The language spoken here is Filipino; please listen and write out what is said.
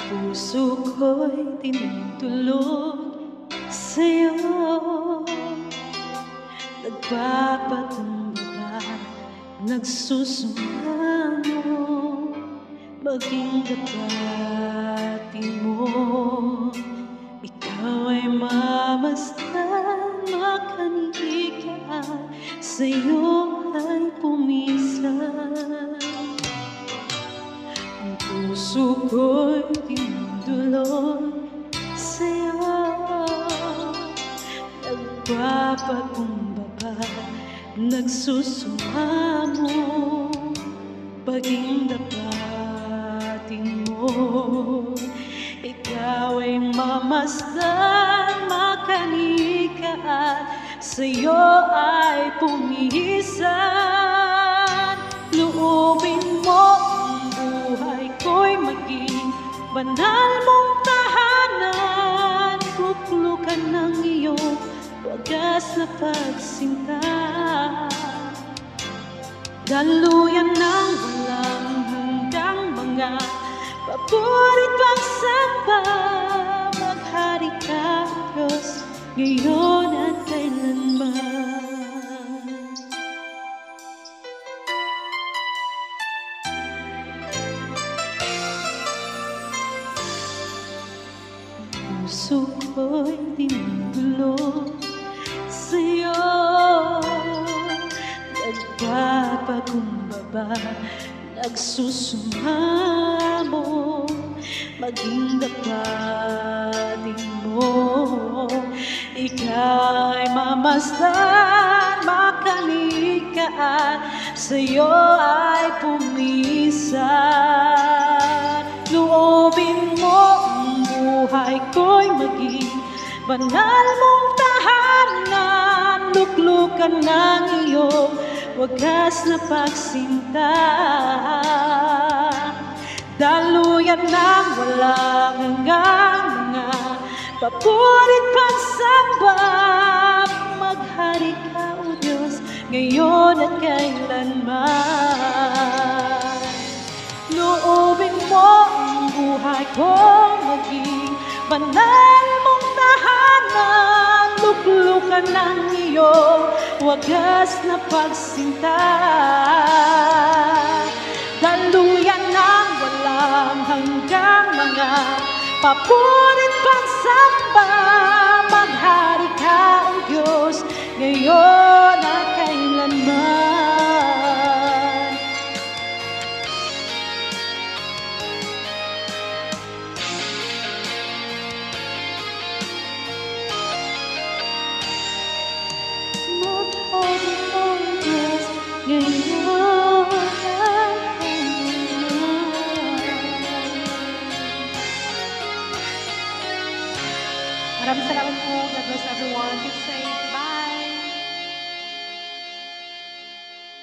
Puso ko'y tinutulog sa'yo, nagpapakumbaba, nagsusumamo, maging dapatin mo. Ikaw ay mamasdan, makanika, sa'yo ay pumisan. Ang puso ko'y tinudulog sa'yo, nagpapakumbaba, nagsusumamo, paging dapatin mo. Ikaw ay mamasdan, makanika, at sa'yo ay pumisan. Loobin mo ang buhay ko'y maging banal mong tahanan, luklukan ng iyong wagas na pagsinta, daluyan ng walang hanggang mga paborit pagsamba. Maghari ka, Diyos, ngayon at kailanman. Puso ko'y tinutulog sa'yo, nagpapakumbaba, nagsusumamo, maging dapatin mo. Ika'y mamasdan, makanika, at sa'yo ay pumisan. Loobin mo ang buhay ko'y maging banal mong tahanan, luklukan ng iyong wagas na pagsinta, daluyan ng walang hanggang mga paborit pagsamba. Maghari ka, O Diyos, ngayon at kailanman. Loobin mo ang buhay ko maging banal mong tahanan, luklukan ng iyong wagas na pagsinta, daluyan ng walang hanggang mga paborit pagsamba. Maghari ka, O Diyos, ngayon at kailanman. Maraming salamat po. God bless everyone. Keep safe. Bye!